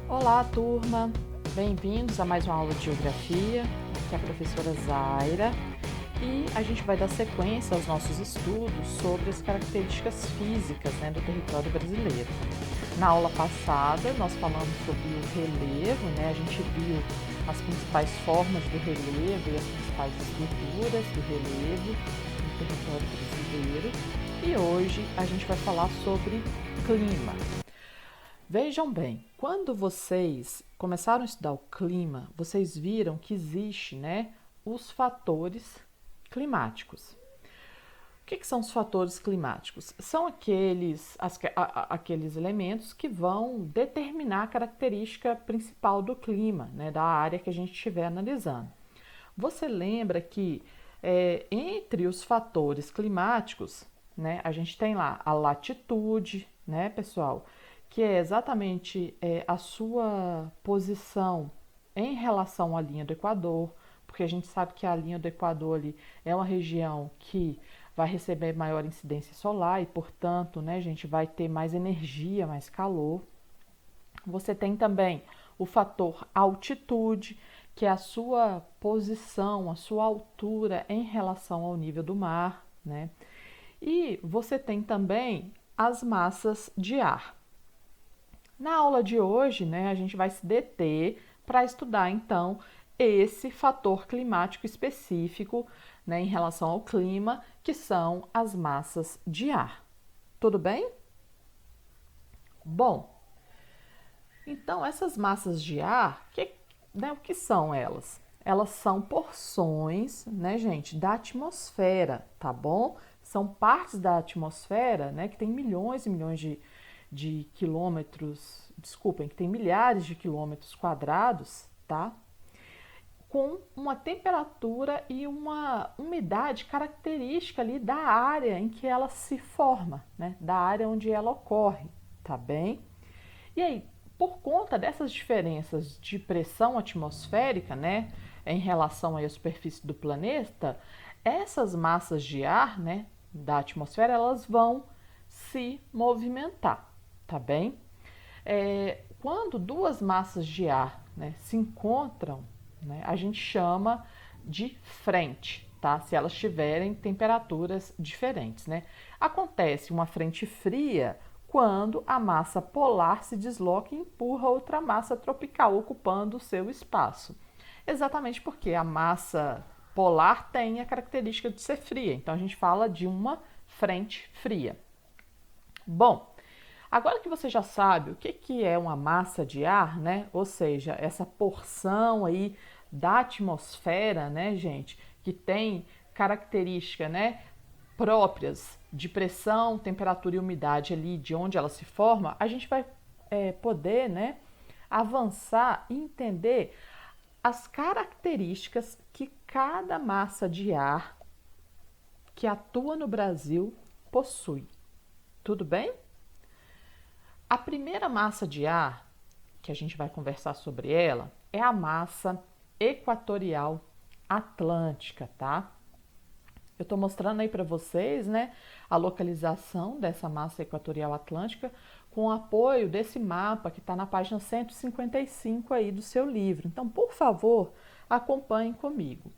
Olá, turma! Bem-vindos a mais uma aula de Geografia. Aqui é a professora Zaira e a gente vai dar sequência aos nossos estudos sobre as características físicas, do território brasileiro. Na aula passada, nós falamos sobre o relevo, a gente viu as principais formas do relevo e as principais estruturas do relevo no território brasileiro. E hoje a gente vai falar sobre clima. Vejam bem, quando vocês começaram a estudar o clima, vocês viram que existe, os fatores climáticos. O que são os fatores climáticos? São aqueles elementos que vão determinar a característica principal do clima, da área que a gente estiver analisando. Você lembra que entre os fatores climáticos, a gente tem lá a latitude, pessoal? Que é exatamente a sua posição em relação à linha do Equador, porque a gente sabe que a linha do Equador ali é uma região que vai receber maior incidência solar e, portanto, a gente vai ter mais energia, mais calor. Você tem também o fator altitude, que é a sua posição, a sua altura em relação ao nível do mar, E você tem também as massas de ar. Na aula de hoje, a gente vai se deter para estudar, então, esse fator climático específico, em relação ao clima, que são as massas de ar. Tudo bem? Bom, então essas massas de ar, o que são elas? Elas são porções, gente, da atmosfera, tá bom? São partes da atmosfera, que tem milhões e milhões de quilômetros, que tem milhares de quilômetros quadrados, tá? Com uma temperatura e uma umidade característica ali da área em que ela se forma, da área onde ela ocorre, tá bem? E aí, por conta dessas diferenças de pressão atmosférica, em relação aí à superfície do planeta, essas massas de ar, da atmosfera, elas vão se movimentar, tá bem? Quando duas massas de ar se encontram, a gente chama de frente, tá? Se elas tiverem temperaturas diferentes, Acontece uma frente fria quando a massa polar se desloca e empurra outra massa tropical ocupando o seu espaço. Exatamente porque a massa polar tem a característica de ser fria, então a gente fala de uma frente fria. Bom, agora que você já sabe o que é uma massa de ar, ou seja, essa porção aí da atmosfera, gente, que tem características, próprias de pressão, temperatura e umidade ali de onde ela se forma, a gente vai poder, avançar e entender as características que cada massa de ar que atua no Brasil possui. Tudo bem? A primeira massa de ar que a gente vai conversar sobre ela é a massa equatorial atlântica, tá? Eu estou mostrando aí para vocês, a localização dessa massa equatorial atlântica com o apoio desse mapa que está na página 155 aí do seu livro. Então, por favor, acompanhem comigo.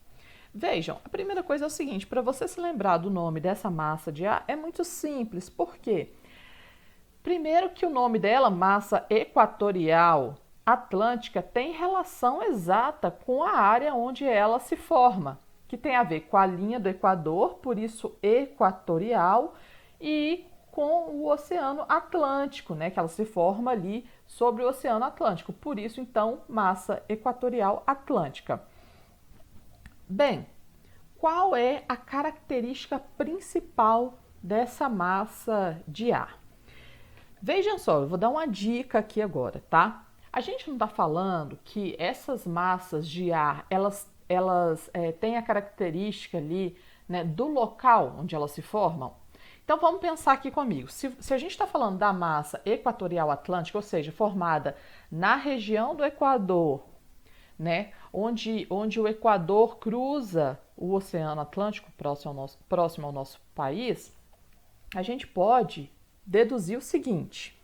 Vejam, a primeira coisa é o seguinte, para você se lembrar do nome dessa massa de ar, é muito simples. Por quê? Primeiro que o nome dela, massa equatorial atlântica, tem relação exata com a área onde ela se forma, que tem a ver com a linha do Equador, por isso equatorial, e com o Oceano Atlântico, que ela se forma ali sobre o Oceano Atlântico, por isso então massa equatorial atlântica. Bem, qual é a característica principal dessa massa de ar? Vejam só, eu vou dar uma dica aqui agora, tá? A gente não está falando que essas massas de ar, elas têm a característica ali, do local onde elas se formam. Então vamos pensar aqui comigo. Se a gente está falando da massa equatorial atlântica, ou seja, formada na região do Equador, onde o Equador cruza o Oceano Atlântico próximo ao nosso país, a gente pode deduzir o seguinte: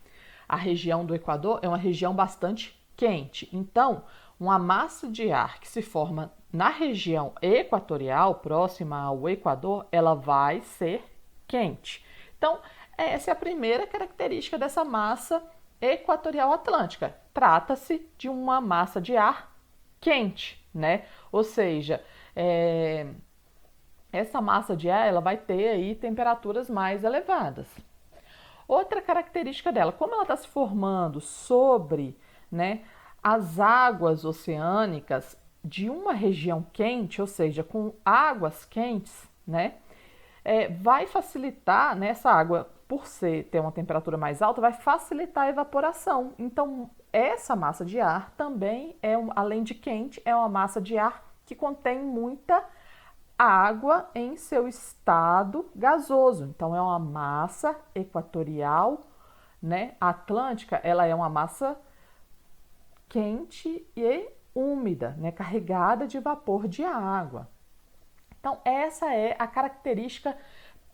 a região do Equador é uma região bastante quente. Então, uma massa de ar que se forma na região equatorial, próxima ao Equador, ela vai ser quente. Então, essa é a primeira característica dessa massa equatorial atlântica. Trata-se de uma massa de ar quente, né? Ou seja, essa massa de ar ela vai ter aí temperaturas mais elevadas. Outra característica dela, como ela está se formando sobre, né, as águas oceânicas de uma região quente, ou seja, com águas quentes, né, vai facilitar, né, essa água, por ter uma temperatura mais alta, vai facilitar a evaporação. Então, essa massa de ar também além de quente, é uma massa de ar que contém muita água em seu estado gasoso. Então, é uma massa equatorial, né, atlântica, ela é uma massa quente e úmida, né, carregada de vapor de água. Então, essa é a característica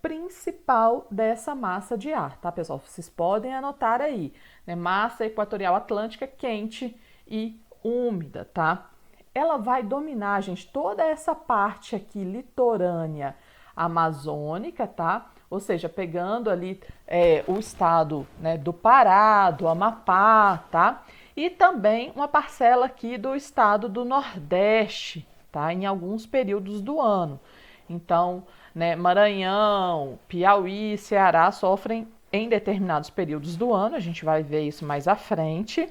principal dessa massa de ar, tá, pessoal? Vocês podem anotar aí, né, massa equatorial atlântica quente e úmida, tá? Ela vai dominar, gente, toda essa parte aqui litorânea amazônica, tá? Ou seja, pegando ali o estado, né, do Pará, do Amapá, tá? E também uma parcela aqui do estado do Nordeste, tá? Em alguns períodos do ano. Então, né, Maranhão, Piauí, Ceará sofrem em determinados períodos do ano, a gente vai ver isso mais à frente.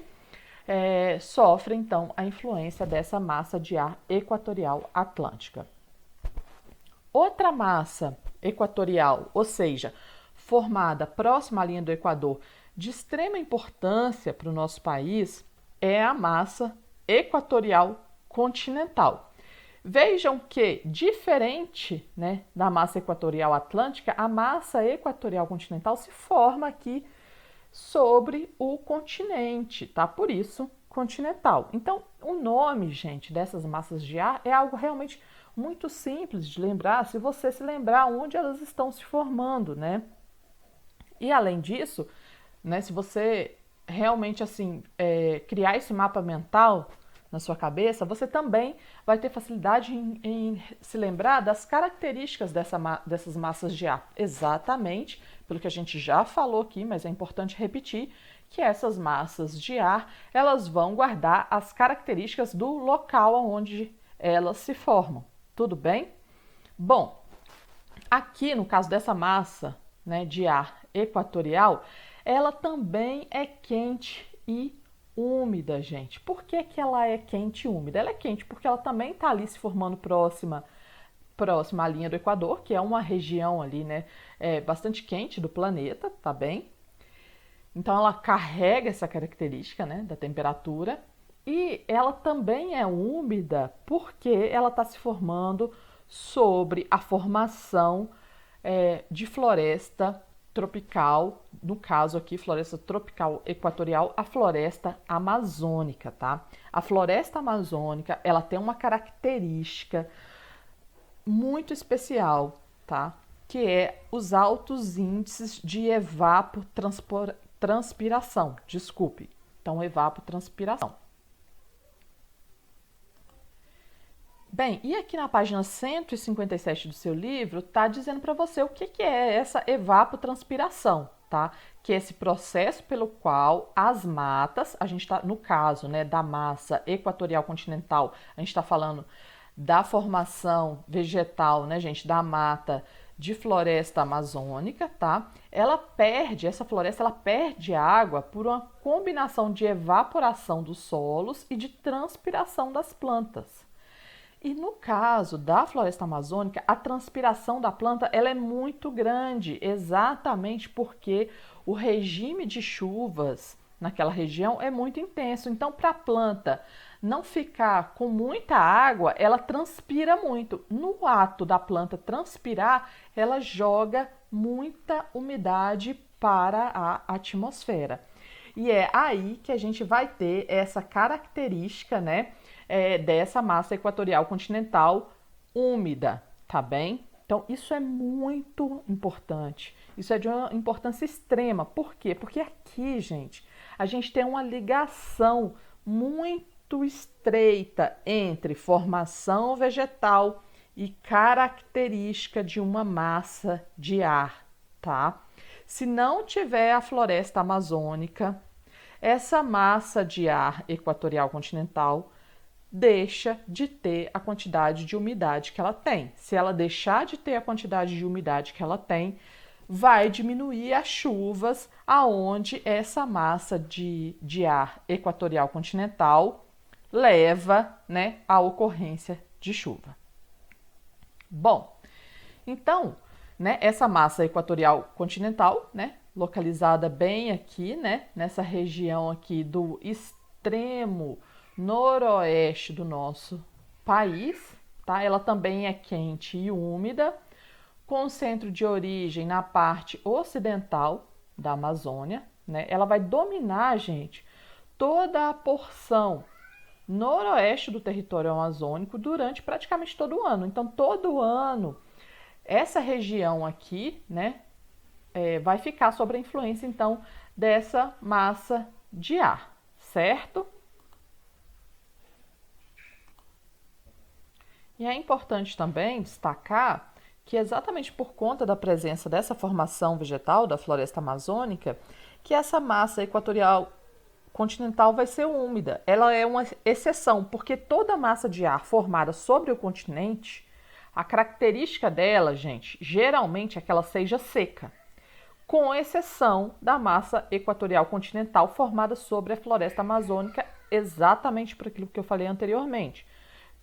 Sofre então a influência dessa massa de ar equatorial atlântica. Outra massa equatorial, ou seja, formada próxima à linha do Equador, de extrema importância para o nosso país, é a massa equatorial continental. Vejam que, diferente, né, da massa equatorial atlântica, a massa equatorial continental se forma aqui sobre o continente, tá? Por isso, continental. Então, o nome, gente, dessas massas de ar é algo realmente muito simples de lembrar, se você se lembrar onde elas estão se formando, né? E além disso, né, se você realmente assim criar esse mapa mental na sua cabeça, você também vai ter facilidade em se lembrar das características dessas massas de ar. Exatamente, pelo que a gente já falou aqui, mas é importante repetir, que essas massas de ar, elas vão guardar as características do local onde elas se formam. Tudo bem? Bom, aqui no caso dessa massa, né, de ar equatorial, ela também é quente e úmida, gente. Por que que ela é quente e úmida? Ela é quente porque ela também está ali se formando próxima à linha do Equador, que é uma região ali, né, bastante quente do planeta, tá bem? Então ela carrega essa característica, né, da temperatura, e ela também é úmida porque ela está se formando sobre a formação de floresta tropical, no caso aqui, floresta tropical equatorial, a floresta amazônica, tá? A floresta amazônica, ela tem uma característica muito especial, tá? Que é os altos índices de evapotranspiração, desculpe. Então, evapotranspiração. Bem, e aqui na página 157 do seu livro, está dizendo para você o que é essa evapotranspiração, tá? Que é esse processo pelo qual as matas, a gente está, no caso, né, da massa equatorial continental, a gente está falando da formação vegetal, né, gente, da mata de floresta amazônica, tá? Essa floresta, ela perde água por uma combinação de evaporação dos solos e de transpiração das plantas. E no caso da floresta amazônica, a transpiração da planta ela é muito grande, exatamente porque o regime de chuvas naquela região é muito intenso. Então, para a planta não ficar com muita água, ela transpira muito. No ato da planta transpirar, ela joga muita umidade para a atmosfera. E é aí que a gente vai ter essa característica, né? Dessa massa equatorial continental úmida, tá bem? Então, isso é muito importante. Isso é de uma importância extrema. Por quê? Porque aqui, gente, a gente tem uma ligação muito estreita entre formação vegetal e característica de uma massa de ar, tá? Se não tiver a floresta amazônica, essa massa de ar equatorial continental deixa de ter a quantidade de umidade que ela tem. Se ela deixar de ter a quantidade de umidade que ela tem, vai diminuir as chuvas aonde essa massa de ar equatorial continental leva, né, à ocorrência de chuva. Bom, então, né, essa massa equatorial continental, né, localizada bem aqui, né, nessa região aqui do extremo noroeste do nosso país, tá? Ela também é quente e úmida, com centro de origem na parte ocidental da Amazônia, né? Ela vai dominar, gente, toda a porção noroeste do território amazônico durante praticamente todo o ano. Então, todo ano, essa região aqui, né, vai ficar sob a influência, então, dessa massa de ar, certo? E é importante também destacar que exatamente por conta da presença dessa formação vegetal da floresta amazônica, que essa massa equatorial continental vai ser úmida. Ela é uma exceção, porque toda massa de ar formada sobre o continente, a característica dela, gente, geralmente é que ela seja seca, com exceção da massa equatorial continental formada sobre a floresta amazônica, exatamente por aquilo que eu falei anteriormente,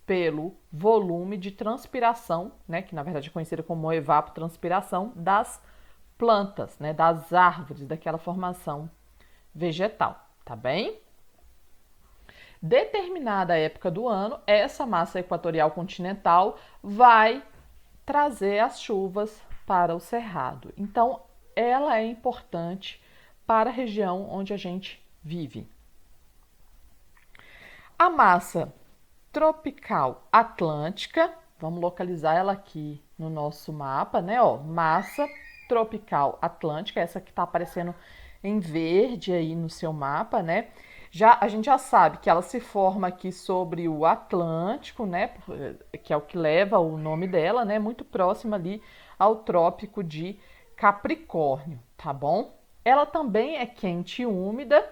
pelo volume de transpiração, né, que na verdade é conhecida como evapotranspiração das plantas, né, das árvores, daquela formação vegetal, tá bem? Determinada época do ano, essa massa equatorial continental vai trazer as chuvas para o cerrado. Então, ela é importante para a região onde a gente vive. A massa tropical atlântica, vamos localizar ela aqui no nosso mapa, né? Ó, massa tropical atlântica, essa que está aparecendo em verde aí no seu mapa, né? A gente já sabe que ela se forma aqui sobre o Atlântico, né? Que é o que leva o nome dela, né? Muito próxima ali ao Trópico de Capricórnio, tá bom? Ela também é quente e úmida,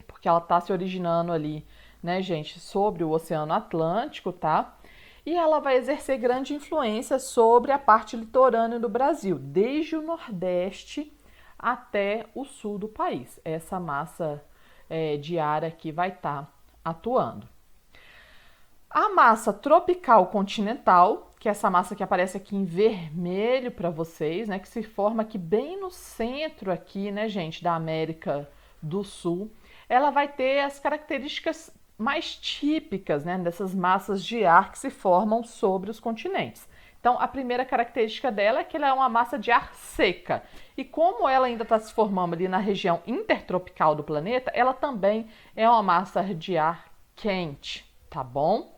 porque ela está se originando ali, né, gente, sobre o Oceano Atlântico, tá? E ela vai exercer grande influência sobre a parte litorânea do Brasil, desde o Nordeste até o sul do país. Essa massa de ar aqui vai estar atuando. A massa tropical continental, que é essa massa que aparece aqui em vermelho para vocês, né, que se forma aqui bem no centro aqui, né, gente, da América do Sul, ela vai ter as características mais típicas, né, dessas massas de ar que se formam sobre os continentes. Então, a primeira característica dela é que ela é uma massa de ar seca. E como ela ainda está se formando ali na região intertropical do planeta, ela também é uma massa de ar quente, tá bom?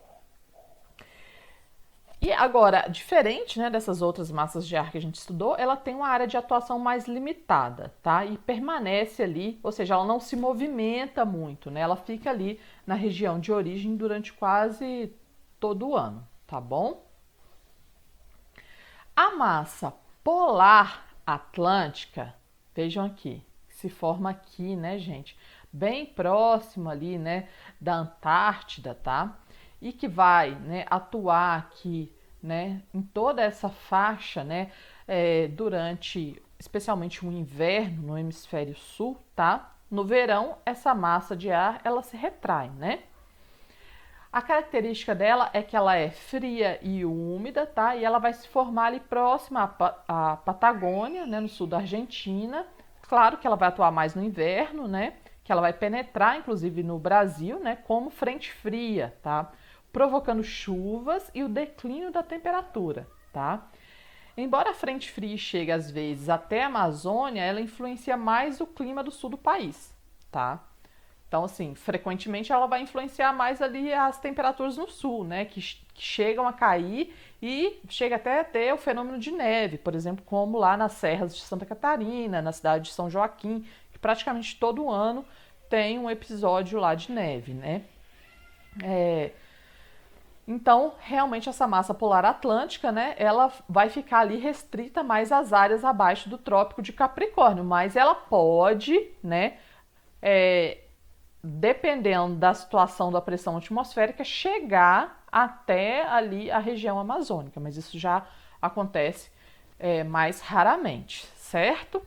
E agora, diferente, né, dessas outras massas de ar que a gente estudou, ela tem uma área de atuação mais limitada, tá? E permanece ali, ou seja, ela não se movimenta muito, né? Ela fica ali na região de origem durante quase todo o ano, tá bom? A massa polar atlântica, vejam aqui, se forma aqui, né, gente? Bem próximo ali, né, da Antártida, tá? E que vai, né, atuar aqui, né, em toda essa faixa, né, durante especialmente o inverno no hemisfério sul, tá? No verão, essa massa de ar, ela se retrai, né? A característica dela é que ela é fria e úmida, tá? E ela vai se formar ali próxima à Patagônia, né, no sul da Argentina. Claro que ela vai atuar mais no inverno, né? Que ela vai penetrar, inclusive, no Brasil, né, como frente fria, tá? Provocando chuvas e o declínio da temperatura, tá? Embora a frente fria chegue às vezes até a Amazônia, ela influencia mais o clima do sul do país, tá? Então, assim, frequentemente ela vai influenciar mais ali as temperaturas no sul, né? Que chegam a cair e chega até a ter o fenômeno de neve, por exemplo, como lá nas serras de Santa Catarina, na cidade de São Joaquim, que praticamente todo ano tem um episódio lá de neve, né? Então, realmente essa massa polar atlântica, né, ela vai ficar ali restrita mais às áreas abaixo do Trópico de Capricórnio, mas ela pode, né, dependendo da situação da pressão atmosférica, chegar até ali a região amazônica, mas isso já acontece mais raramente, certo?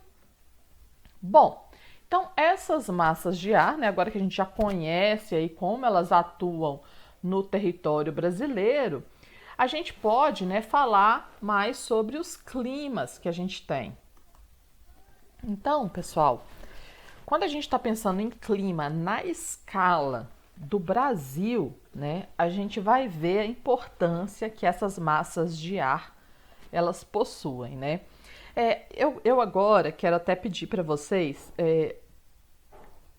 Bom, então essas massas de ar, né, agora que a gente já conhece aí como elas atuam no território brasileiro, a gente pode, né, falar mais sobre os climas que a gente tem. Então, pessoal, quando a gente está pensando em clima na escala do Brasil, né, a gente vai ver a importância que essas massas de ar elas possuem, né? Eu agora quero até pedir para vocês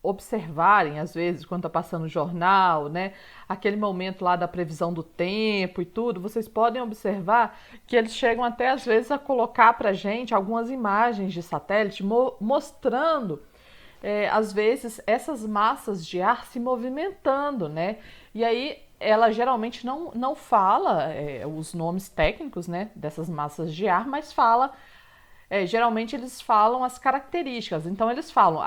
observarem, às vezes, quando está passando o jornal, né? Aquele momento lá da previsão do tempo e tudo, vocês podem observar que eles chegam até, às vezes, a colocar para a gente algumas imagens de satélite mostrando, às vezes, essas massas de ar se movimentando, né? E aí ela geralmente não fala os nomes técnicos, né, dessas massas de ar, mas fala geralmente eles falam as características. Então eles falam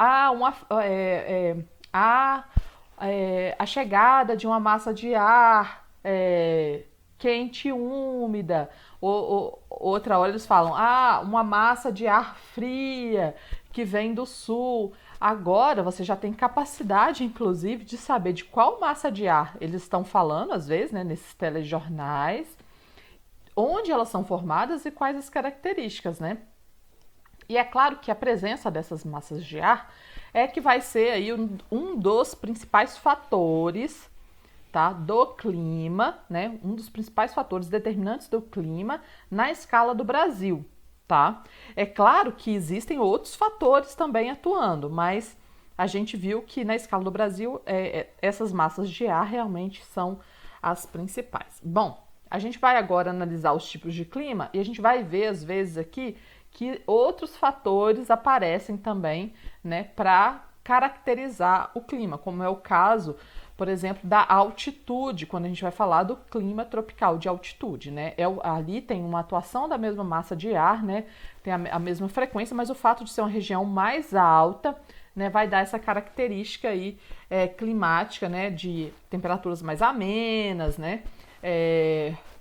a chegada de uma massa de ar quente e úmida. Outra hora eles falam uma massa de ar fria que vem do sul. Agora você já tem capacidade, inclusive, de saber de qual massa de ar eles estão falando, às vezes, né, nesses telejornais, onde elas são formadas e quais as características, né? E é claro que a presença dessas massas de ar é que vai ser aí um dos principais fatores, tá, do clima, né? Um dos principais fatores determinantes do clima na escala do Brasil, tá? É claro que existem outros fatores também atuando, mas a gente viu que na escala do Brasil essas massas de ar realmente são as principais. Bom, a gente vai agora analisar os tipos de clima e a gente vai ver às vezes aqui que outros fatores aparecem também, né, para caracterizar o clima, como é o caso, por exemplo, da altitude, quando a gente vai falar do clima tropical de altitude, né? Ali tem uma atuação da mesma massa de ar, né? Tem a mesma frequência, mas o fato de ser uma região mais alta, né, vai dar essa característica aí climática, né, de temperaturas mais amenas, né,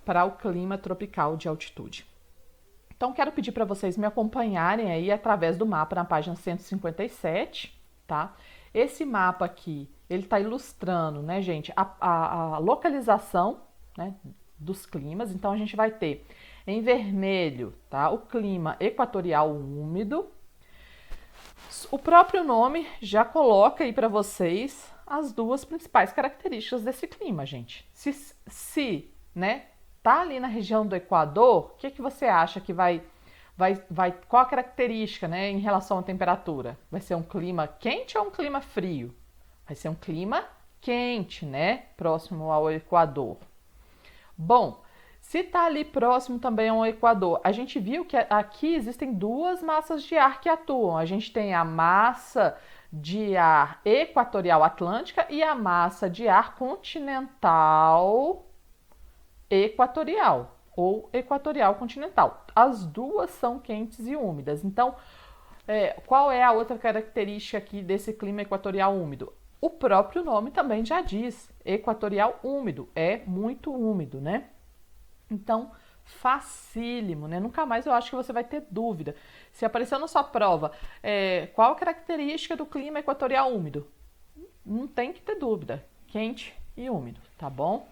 para o clima tropical de altitude. Então, quero pedir para vocês me acompanharem aí através do mapa na página 157, tá? Esse mapa aqui, ele está ilustrando, né, gente, a localização, né, dos climas. Então, a gente vai ter em vermelho, tá, o clima equatorial úmido. O próprio nome já coloca aí para vocês as duas principais características desse clima, gente. Se né, tá ali na região do Equador, o que você acha que vai qual a característica, né, em relação à temperatura? Vai ser um clima quente ou um clima frio? Vai ser um clima quente, né, próximo ao Equador. Bom, se tá ali próximo também ao Equador, a gente viu que aqui existem duas massas de ar que atuam. A gente tem a massa de ar equatorial atlântica e a massa de ar continental equatorial ou equatorial continental. As duas são quentes e úmidas. Então, qual é a outra característica aqui desse clima equatorial úmido? O próprio nome também já diz, equatorial úmido, é muito úmido, né? Então, facílimo, né? Nunca mais eu acho que você vai ter dúvida. Se apareceu na sua prova, qual a característica do clima equatorial úmido? Não tem que ter dúvida, quente e úmido, tá bom?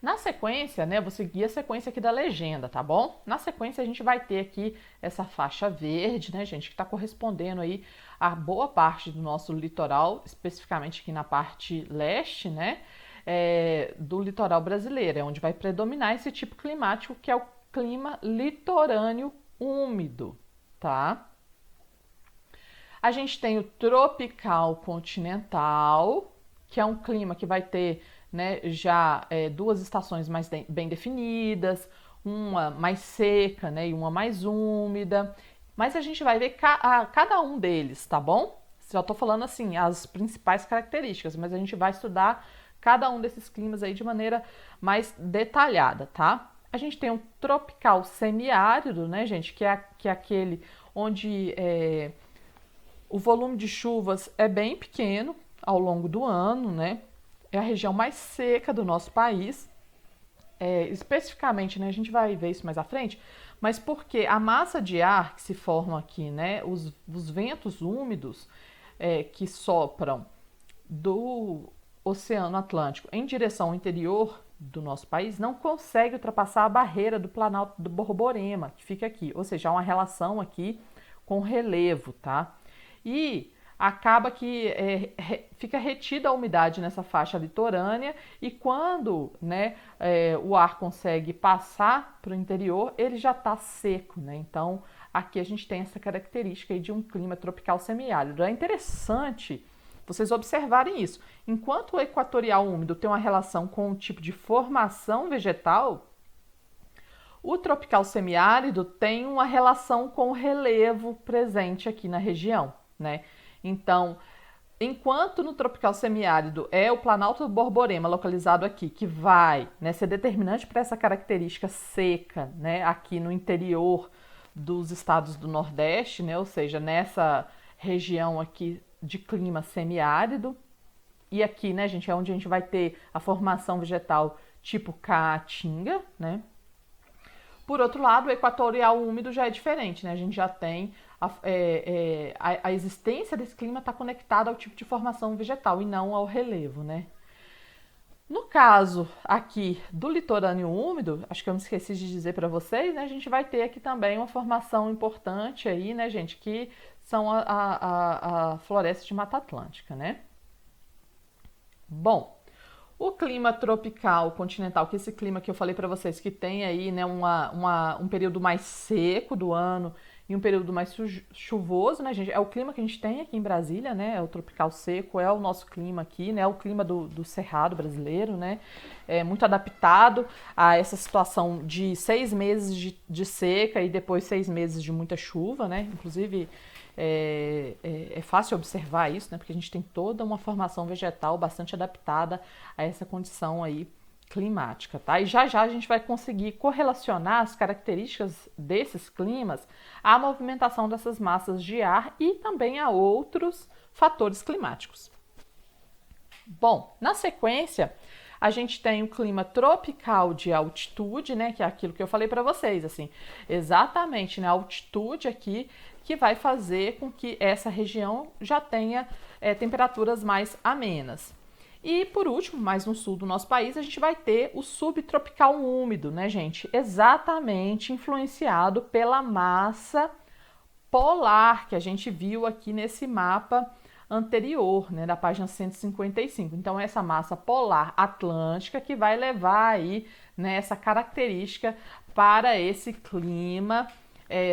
Na sequência, né, eu vou seguir a sequência aqui da legenda, tá bom? Na sequência a gente vai ter aqui essa faixa verde, né, gente, que está correspondendo aí a boa parte do nosso litoral, especificamente aqui na parte leste, né, do litoral brasileiro, é onde vai predominar esse tipo climático que é o clima litorâneo úmido, tá? A gente tem o tropical continental, que é um clima que vai ter, né, já duas estações mais bem definidas, uma mais seca, né, e uma mais úmida. Mas a gente vai ver cada um deles, tá bom? Já estou falando assim, as principais características, mas a gente vai estudar cada um desses climas aí de maneira mais detalhada, tá? A gente tem o tropical semiárido, né, gente, que é aquele onde o volume de chuvas é bem pequeno ao longo do ano, né? É a região mais seca do nosso país. Especificamente, né, a gente vai ver isso mais à frente, mas porque a massa de ar que se forma aqui, né, os ventos úmidos que sopram do Oceano Atlântico em direção ao interior do nosso país não consegue ultrapassar a barreira do Planalto do Borborema, que fica aqui, ou seja, há uma relação aqui com o relevo, tá? E acaba que fica retida a umidade nessa faixa litorânea e quando, né, o ar consegue passar para o interior, ele já está seco, né? Então, aqui a gente tem essa característica aí de um clima tropical semiárido. É interessante vocês observarem isso. Enquanto o equatorial úmido tem uma relação com o tipo de formação vegetal, o tropical semiárido tem uma relação com o relevo presente aqui na região, né? Então, enquanto no tropical semiárido é o Planalto do Borborema localizado aqui, que vai, né, ser determinante para essa característica seca, né, aqui no interior dos estados do Nordeste, né, ou seja, nessa região aqui de clima semiárido. E aqui, né, gente, é onde a gente vai ter a formação vegetal tipo caatinga, né? Por outro lado, o equatorial úmido já é diferente, né? A gente já tem a existência desse clima está conectada ao tipo de formação vegetal e não ao relevo, né? No caso aqui do litorâneo úmido, acho que eu me esqueci de dizer para vocês, né? A gente vai ter aqui também uma formação importante aí, né, gente, que são a floresta de Mata Atlântica, né? Bom, o clima tropical continental, que é esse clima que eu falei para vocês, que tem aí, né, um período mais seco do ano e um período mais chuvoso, né, gente? É o clima que a gente tem aqui em Brasília, né? É o tropical seco, é o nosso clima aqui, né? É o clima do Cerrado brasileiro, né? É muito adaptado a essa situação de 6 meses de seca e depois 6 meses de muita chuva, né? Inclusive, é fácil observar isso, né? Porque a gente tem toda uma formação vegetal bastante adaptada a essa condição aí climática, tá? E já a gente vai conseguir correlacionar as características desses climas à movimentação dessas massas de ar e também a outros fatores climáticos. Bom, na sequência, a gente tem o clima tropical de altitude, né, que é aquilo que eu falei para vocês, assim, exatamente na altitude aqui que vai fazer com que essa região já tenha temperaturas mais amenas. E por último, mais no sul do nosso país, a gente vai ter o subtropical úmido, né, gente? Exatamente influenciado pela massa polar que a gente viu aqui nesse mapa anterior, né, da página 155. Então, essa massa polar atlântica que vai levar aí, né, essa característica para esse clima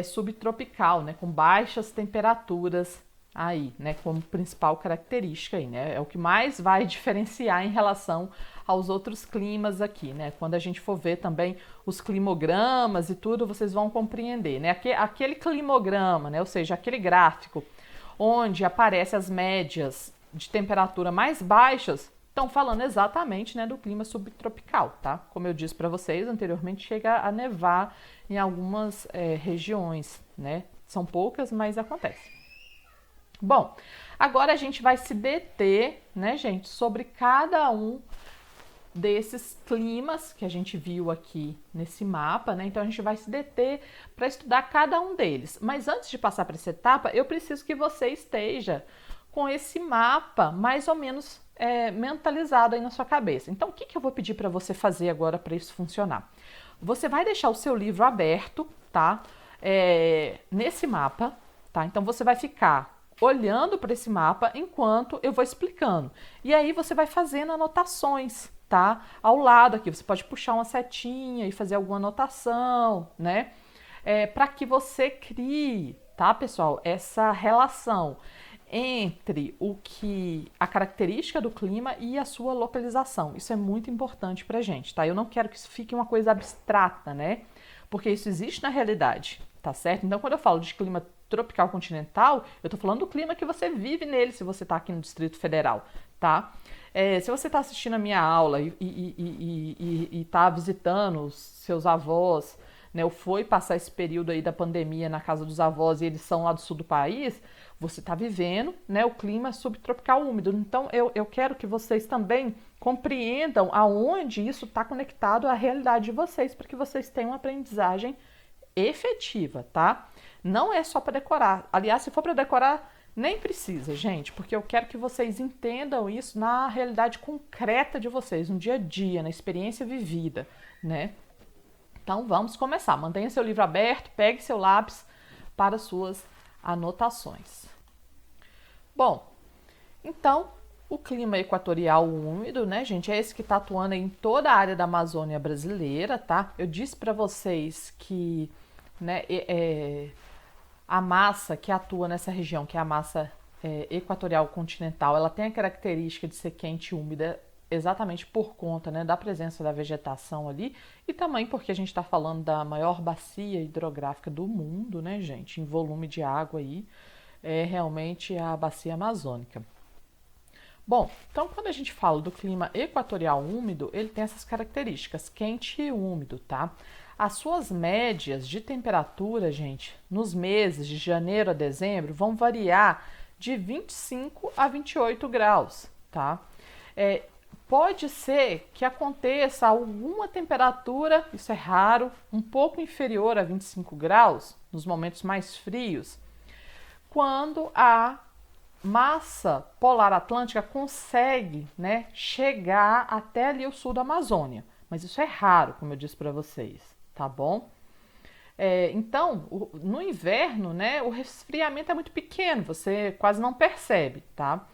subtropical, né, com baixas temperaturas aí, né, como principal característica aí, né, é o que mais vai diferenciar em relação aos outros climas aqui, né, quando a gente for ver também os climogramas e tudo, vocês vão compreender, né, aquele climograma, né, ou seja, aquele gráfico onde aparecem as médias de temperatura mais baixas, estão falando exatamente, né, do clima subtropical, tá? Como eu disse para vocês anteriormente, chega a nevar em algumas regiões, né? São poucas, mas acontece. Bom, agora a gente vai se deter, né, gente, sobre cada um desses climas que a gente viu aqui nesse mapa, né? Então a gente vai se deter para estudar cada um deles. Mas antes de passar para essa etapa, eu preciso que você esteja com esse mapa mais ou menos mentalizado aí na sua cabeça. Então o que eu vou pedir para você fazer agora para isso funcionar? Você vai deixar o seu livro aberto, tá? Nesse mapa, tá? Então você vai ficar olhando para esse mapa enquanto eu vou explicando. E aí você vai fazendo anotações, tá? Ao lado aqui, você pode puxar uma setinha e fazer alguma anotação, né? Para que você crie, tá, pessoal, essa relação entre a característica do clima e a sua localização. Isso é muito importante pra gente, tá? Eu não quero que isso fique uma coisa abstrata, né? Porque isso existe na realidade, tá certo? Então, quando eu falo de clima tropical continental, eu estou falando do clima que você vive nele se você está aqui no Distrito Federal, tá? Se você está assistindo a minha aula e está visitando os seus avós, né, ou foi passar esse período aí da pandemia na casa dos avós e eles são lá do sul do país, você está vivendo, né, o clima subtropical úmido. Então, eu quero que vocês também compreendam aonde isso está conectado à realidade de vocês, para que vocês tenham uma aprendizagem efetiva, tá? Não é só para decorar. Aliás, se for para decorar, nem precisa, gente, porque eu quero que vocês entendam isso na realidade concreta de vocês, no dia a dia, na experiência vivida, né? Então vamos começar. Mantenha seu livro aberto, pegue seu lápis para suas anotações. Bom, então o clima equatorial úmido, né, gente, é esse que está atuando em toda a área da Amazônia brasileira, tá? Eu disse para vocês que, né, a massa que atua nessa região, que é a massa equatorial continental, ela tem a característica de ser quente e úmida exatamente por conta, né, da presença da vegetação ali e também porque a gente está falando da maior bacia hidrográfica do mundo, né, gente, em volume de água aí, é realmente a bacia amazônica. Bom, então quando a gente fala do clima equatorial úmido, ele tem essas características, quente e úmido, tá? As suas médias de temperatura, gente, nos meses de janeiro a dezembro, vão variar de 25 a 28 graus, tá? Pode ser que aconteça alguma temperatura, isso é raro, um pouco inferior a 25 graus, nos momentos mais frios, quando a massa polar atlântica consegue, né, chegar até ali o sul da Amazônia. Mas isso é raro, como eu disse para vocês, tá bom? Então, no inverno, né, o resfriamento é muito pequeno, você quase não percebe, tá?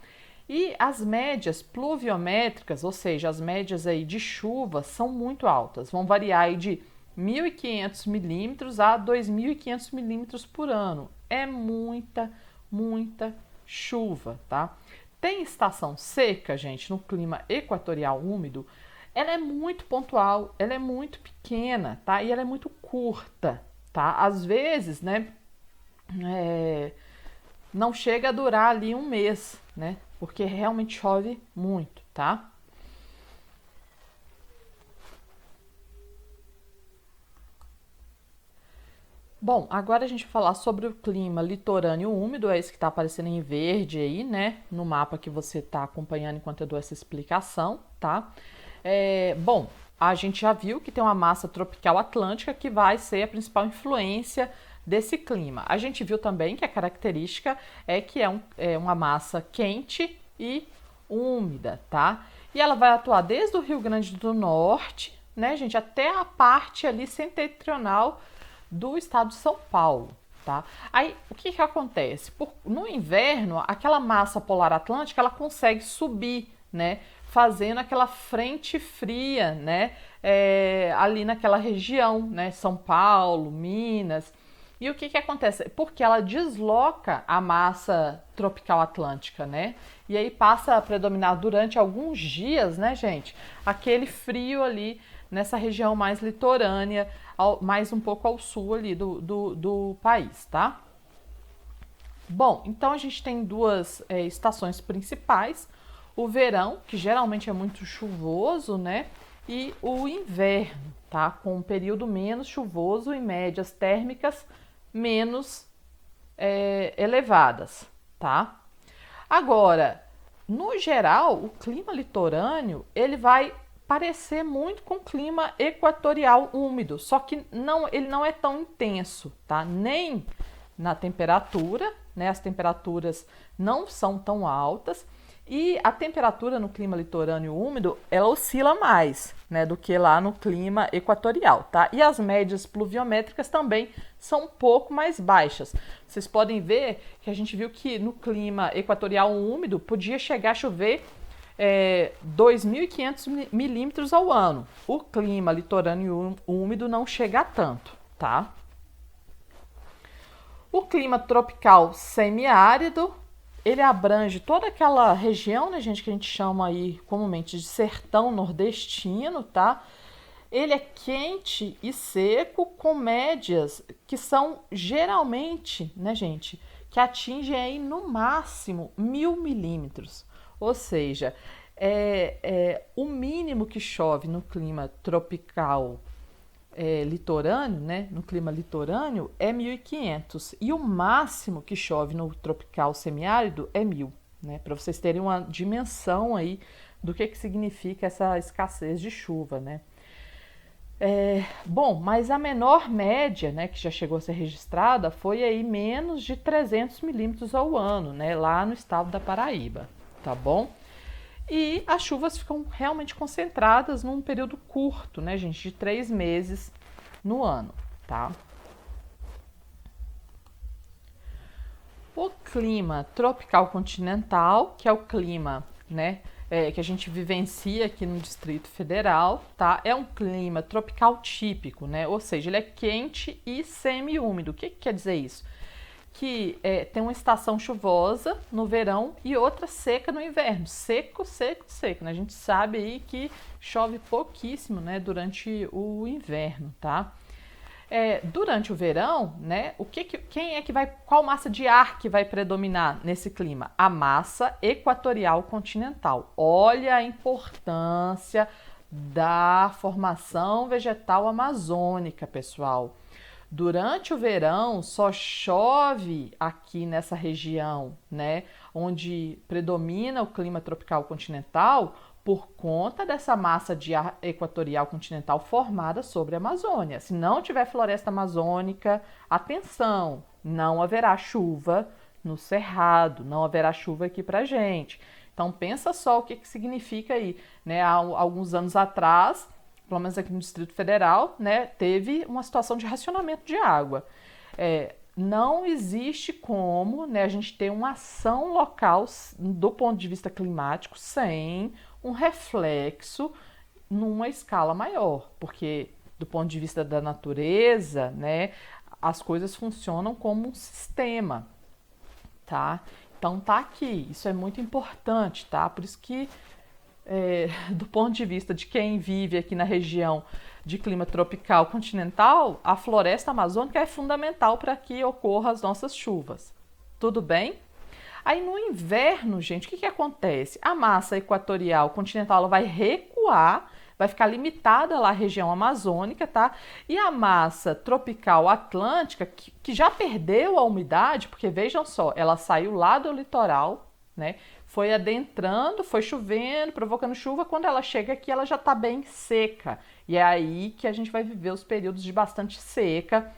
E as médias pluviométricas, ou seja, as médias aí de chuva, são muito altas. Vão variar aí de 1.500 milímetros a 2.500 milímetros por ano. É muita, muita chuva, tá? Tem estação seca, gente, no clima equatorial úmido. Ela é muito pontual, ela é muito pequena, tá? E ela é muito curta, tá? Às vezes, né, não chega a durar ali um mês, né? Porque realmente chove muito, tá? Bom, agora a gente vai falar sobre o clima litorâneo úmido, é esse que está aparecendo em verde aí, né? No mapa que você está acompanhando enquanto eu dou essa explicação, tá? Bom, a gente já viu que tem uma massa tropical atlântica que vai ser a principal influência desse clima. A gente viu também que a característica é que é uma massa quente e úmida, tá? E ela vai atuar desde o Rio Grande do Norte, né, gente, até a parte ali setentrional do estado de São Paulo, tá? Aí, o que acontece? No inverno, aquela massa polar atlântica, ela consegue subir, né, fazendo aquela frente fria, né, ali naquela região, né, São Paulo, Minas. E o que acontece? Porque ela desloca a massa tropical atlântica, né? E aí passa a predominar durante alguns dias, né, gente? Aquele frio ali nessa região mais litorânea, mais um pouco ao sul ali do país, tá? Bom, então a gente tem duas estações principais. O verão, que geralmente é muito chuvoso, né? E o inverno, tá? Com um período menos chuvoso e médias térmicas menos elevadas, tá? Agora, no geral, o clima litorâneo, ele vai parecer muito com o clima equatorial úmido, só que ele não é tão intenso, tá? Nem na temperatura, né? As temperaturas não são tão altas e a temperatura no clima litorâneo úmido, ela oscila mais, né, do que lá no clima equatorial, tá? E as médias pluviométricas também são um pouco mais baixas. Vocês podem ver que a gente viu que no clima equatorial úmido podia chegar a chover 2.500 milímetros ao ano. O clima litorâneo úmido não chega a tanto, tá? O clima tropical semiárido, ele abrange toda aquela região, né, gente, que a gente chama aí comumente de sertão nordestino, tá? Ele é quente e seco com médias que são geralmente, né, gente, que atingem aí no máximo 1.000 milímetros. Ou seja, o mínimo que chove no clima tropical litorâneo, né, no clima litorâneo, é 1.500 e o máximo que chove no tropical semiárido é 1.000, né, para vocês terem uma dimensão aí do que significa essa escassez de chuva, né. Bom, mas a menor média, né, que já chegou a ser registrada foi aí menos de 300 milímetros ao ano, né, lá no estado da Paraíba, tá bom? E as chuvas ficam realmente concentradas num período curto, né, gente, de 3 meses no ano, tá? O clima tropical continental, que é o clima, né, que a gente vivencia aqui no Distrito Federal, tá? É um clima tropical típico, né? Ou seja, ele é quente e semi-úmido. O que quer dizer isso? Que tem uma estação chuvosa no verão e outra seca no inverno. Seco, seco, seco, né? A gente sabe aí que chove pouquíssimo, né, durante o inverno, tá? Durante o verão, né, qual massa de ar que vai predominar nesse clima? A massa equatorial continental. Olha a importância da formação vegetal amazônica, pessoal. Durante o verão só chove aqui nessa região, né, onde predomina o clima tropical continental, por conta dessa massa de ar equatorial continental formada sobre a Amazônia. Se não tiver floresta amazônica, atenção, não haverá chuva no Cerrado, não haverá chuva aqui pra gente. Então pensa só o que significa aí, né? Há alguns anos atrás, pelo menos aqui no Distrito Federal, né, teve uma situação de racionamento de água. Não existe como, né, a gente ter uma ação local do ponto de vista climático sem um reflexo numa escala maior, porque do ponto de vista da natureza, né, as coisas funcionam como um sistema, tá? Então tá aqui, isso é muito importante, tá? Por isso que do ponto de vista de quem vive aqui na região de clima tropical continental, a floresta amazônica é fundamental para que ocorram as nossas chuvas. Tudo bem? Aí no inverno, gente, o que acontece? A massa equatorial continental ela vai recuar, vai ficar limitada lá à região amazônica, tá? E a massa tropical atlântica, que já perdeu a umidade, porque vejam só, ela saiu lá do litoral, né? Foi adentrando, foi chovendo, provocando chuva. Quando ela chega aqui, ela já está bem seca. E é aí que a gente vai viver os períodos de bastante seca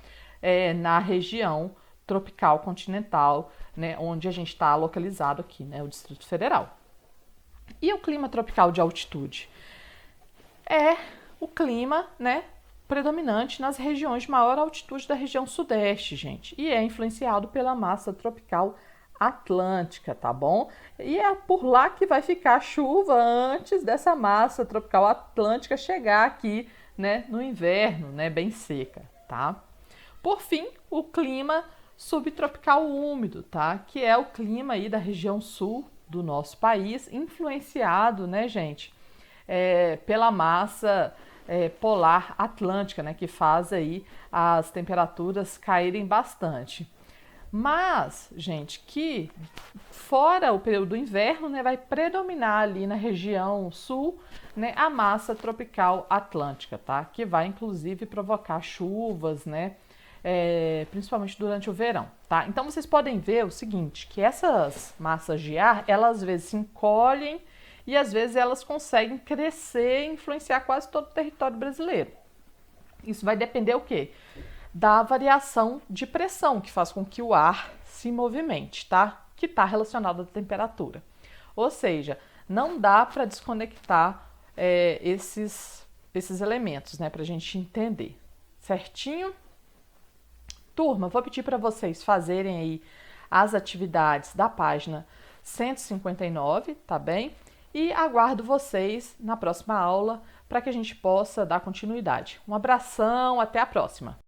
na região tropical continental, né, onde a gente está localizado aqui, né, o Distrito Federal. E o clima tropical de altitude? É o clima, né, predominante nas regiões de maior altitude da região sudeste, gente. E é influenciado pela massa tropical atlântica, tá bom? E é por lá que vai ficar a chuva antes dessa massa tropical atlântica chegar aqui, né, no inverno, né, bem seca, tá? Por fim, o clima subtropical úmido, tá? Que é o clima aí da região sul do nosso país, influenciado, né, gente, pela massa polar atlântica, né, que faz aí as temperaturas caírem bastante. Mas, gente, que fora o período do inverno, né, vai predominar ali na região sul, né, a massa tropical atlântica, tá? Que vai inclusive provocar chuvas, né, principalmente durante o verão, tá? Então vocês podem ver o seguinte, que essas massas de ar, elas às vezes se encolhem e às vezes elas conseguem crescer e influenciar quase todo o território brasileiro. Isso vai depender o quê? Da variação de pressão, que faz com que o ar se movimente, tá? Que está relacionado à temperatura. Ou seja, não dá para desconectar esses elementos, né? Para a gente entender. Certinho? Turma, vou pedir para vocês fazerem aí as atividades da página 159, tá bem? E aguardo vocês na próxima aula para que a gente possa dar continuidade. Um abração, até a próxima!